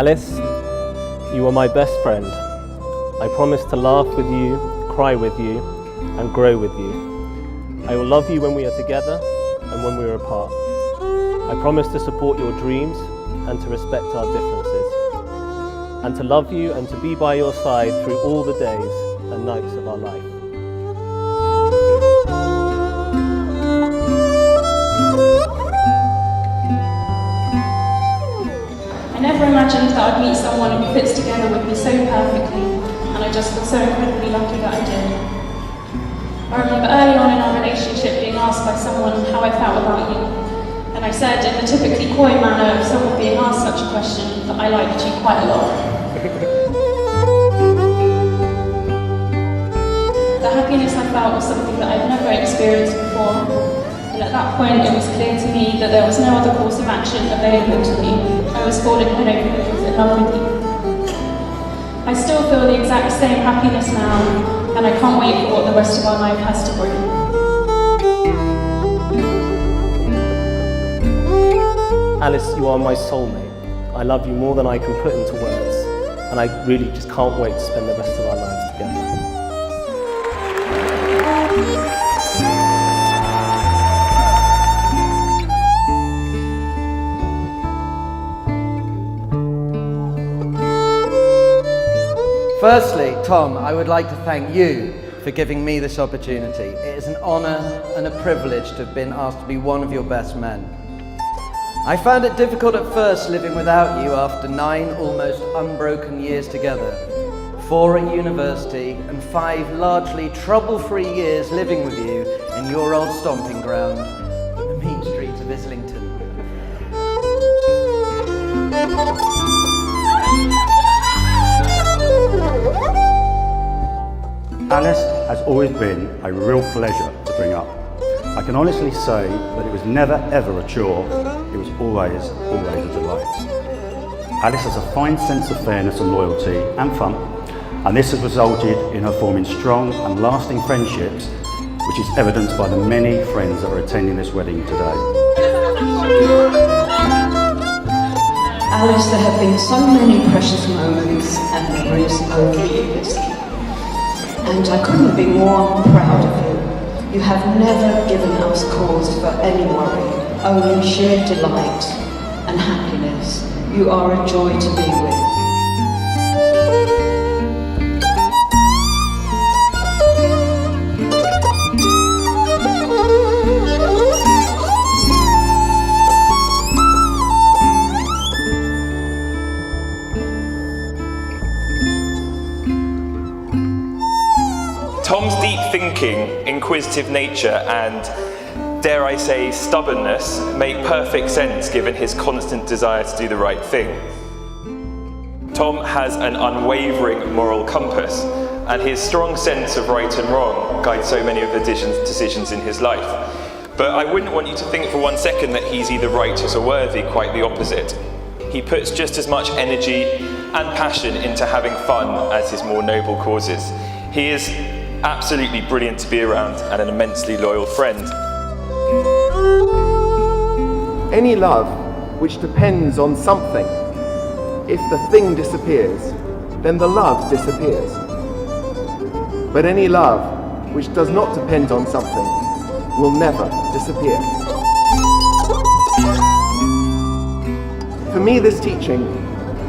Alice, you are my best friend. I promise to laugh with you, cry with you, and grow with you. I will love you when we are together and when we are apart. I promise to support your dreams and to respect our differences, and to love you and to be by your side through all the days and nights of our life. I never imagined that I'd meet someone who fits together with me so perfectly, and I just feel so incredibly lucky that I did. I remember early on in our relationship being asked by someone how I felt about you, and I said in the typically coy manner of someone being asked such a question that I liked you quite a lot. The happiness I felt was something that I'd never experienced before. And at that point, it was clear to me that there was no other course of action available to me. I was falling head over heels in love with you. I still feel the exact same happiness now, and I can't wait for what the rest of our life has to bring. Alice, you are my soulmate. I love you more than I can put into words, and I really just can't wait to spend the rest of our lives together. Firstly, Tom, I would like to thank you for giving me this opportunity. It is an honour and a privilege to have been asked to be one of your best men. I found it difficult at first living without you after 9 almost unbroken years together, 4 at university and 5 largely trouble-free years living with you in your old stomping ground, the mean streets of Islington. Alice has always been a real pleasure to bring up. I can honestly say that it was never ever a chore, it was always a delight. Alice has a fine sense of fairness and loyalty and fun, and this has resulted in her forming strong and lasting friendships, which is evidenced by the many friends that are attending this wedding today. Alice, there have been so many precious moments and memories over the years. And I couldn't be more proud of you. You have never given us cause for any worry, only sheer delight and happiness. You are a joy to be with. Tom's deep thinking, inquisitive nature and, dare I say, stubbornness make perfect sense given his constant desire to do the right thing. Tom has an unwavering moral compass, and his strong sense of right and wrong guides so many of the decisions in his life. But I wouldn't want you to think for one second that he's either righteous or worthy, quite the opposite. He puts just as much energy and passion into having fun as his more noble causes. He is absolutely brilliant to be around and an immensely loyal friend. Any love which depends on something, if the thing disappears, then the love disappears. But any love which does not depend on something will never disappear. For me, this teaching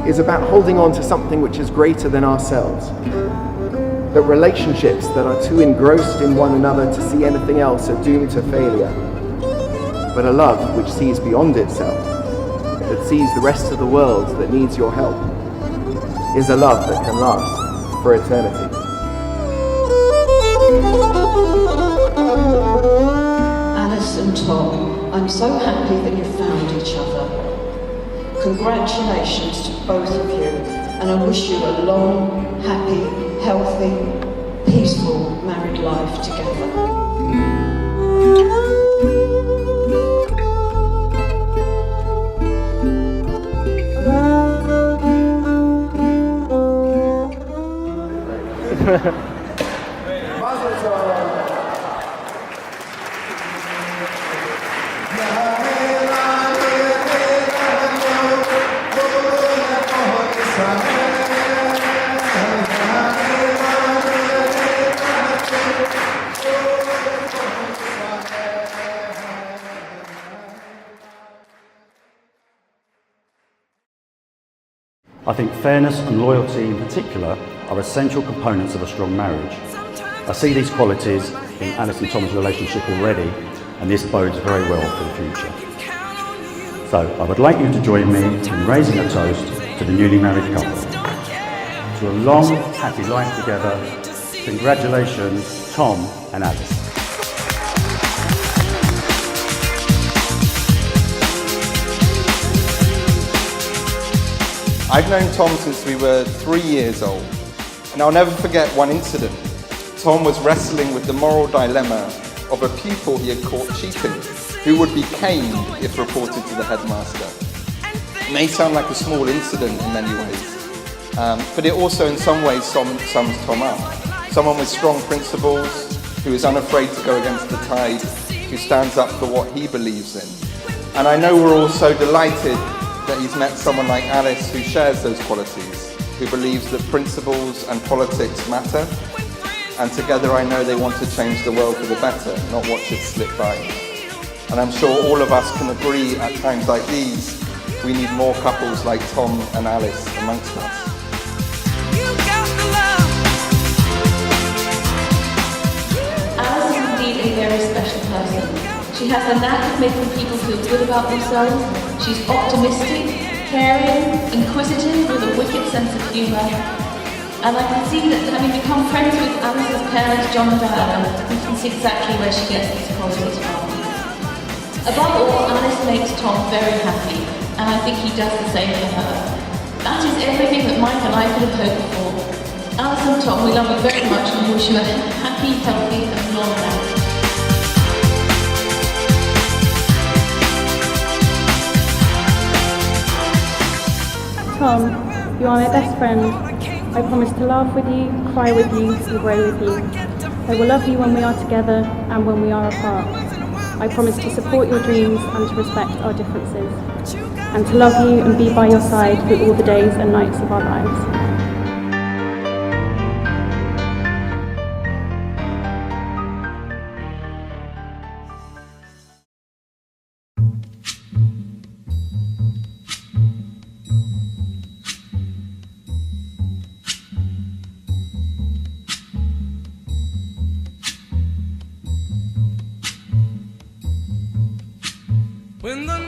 is about holding on to something which is greater than ourselves. That relationships that are too engrossed in one another to see anything else are doomed to failure. But a love which sees beyond itself, that sees the rest of the world that needs your help, is a love that can last for eternity. Alice and Tom, I'm so happy that you found each other. Congratulations to both of you, and I wish you a long, happy, healthy, peaceful married life together. I think fairness and loyalty in particular are essential components of a strong marriage. I see these qualities in Alice and Tom's relationship already, and this bodes very well for the future. So I would like you to join me in raising a toast to the newly married couple. To a long, happy life together. Congratulations, Tom and Alice. I've known Tom since we were 3 years old, and I'll never forget one incident. Tom was wrestling with the moral dilemma of a pupil he had caught cheating, who would be caned if reported to the headmaster. It may sound like a small incident in many ways, but it also in some ways sums Tom up. Someone with strong principles, who is unafraid to go against the tide, who stands up for what he believes in. And I know we're all so delighted that he's met someone like Alice who shares those qualities, who believes that principles and politics matter, and together I know they want to change the world for the better, not watch it slip by. And I'm sure all of us can agree at times like these, we need more couples like Tom and Alice amongst us. Alice is indeed a very special person. She has a knack of making people feel good about themselves. She's optimistic, caring, inquisitive with a wicked sense of humour. And I can see that having become friends with Alice's parents, John and Diana, we can see exactly where she gets these qualities from. Above all, Alice makes Tom very happy, and I think he does the same for her. That is everything that Mike and I could have hoped for. Alice and Tom, we love you very much and wish you a happy, healthy and long life. Tom, you are my best friend. I promise to laugh with you, cry with you, and grow with you. I will love you when we are together and when we are apart. I promise to support your dreams and to respect our differences, and to love you and be by your side through all the days and nights of our lives.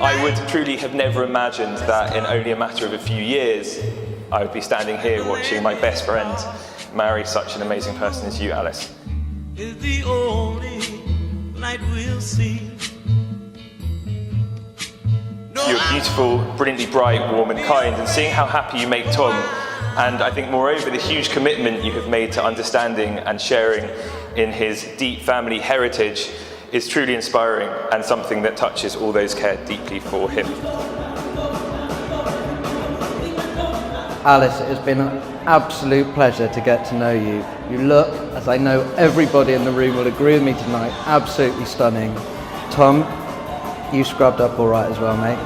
I would truly have never imagined that in only a matter of a few years, I would be standing here watching my best friend marry such an amazing person as you, Alice. Is the only light we'll see. You're beautiful, brilliantly bright, warm and kind, and seeing how happy you make Tom, and I think moreover the huge commitment you have made to understanding and sharing in his deep family heritage is truly inspiring and something that touches all those care deeply for him. Alice, it has been an absolute pleasure to get to know you. You look, as I know everybody in the room will agree with me tonight, absolutely stunning. Tom, you scrubbed up all right as well, mate.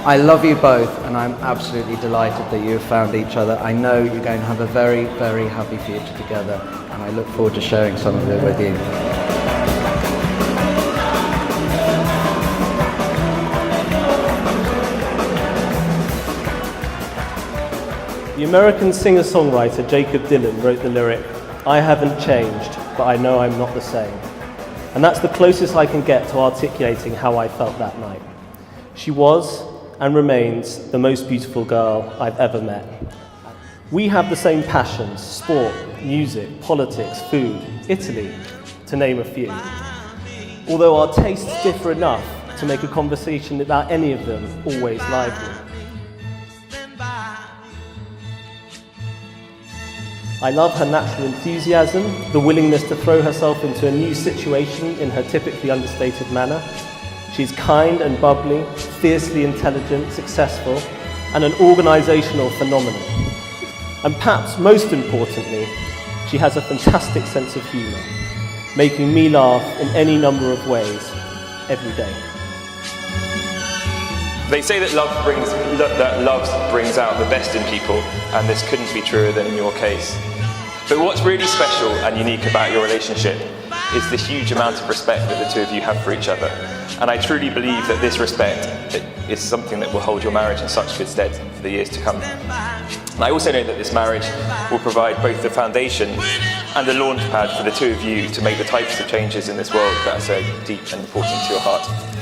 I love you both, and I'm absolutely delighted that you have found each other. I know you're going to have a very, very happy future together, and I look forward to sharing some of it with you. The American singer-songwriter Jacob Dylan wrote the lyric, "I haven't changed, but I know I'm not the same." And that's the closest I can get to articulating how I felt that night. She was, and remains, the most beautiful girl I've ever met. We have the same passions: sport, music, politics, food, Italy, to name a few. Although our tastes differ enough to make a conversation about any of them always lively. I love her natural enthusiasm, the willingness to throw herself into a new situation in her typically understated manner. She's kind and bubbly, fiercely intelligent, successful, and an organisational phenomenon. And perhaps most importantly, she has a fantastic sense of humour, making me laugh in any number of ways, every day. They say that love brings out the best in people, and this couldn't be truer than in your case. But what's really special and unique about your relationship is the huge amount of respect that the two of you have for each other. And I truly believe that this respect is something that will hold your marriage in such good stead for the years to come. And I also know that this marriage will provide both the foundation and the launch pad for the two of you to make the types of changes in this world that are so deep and important to your heart.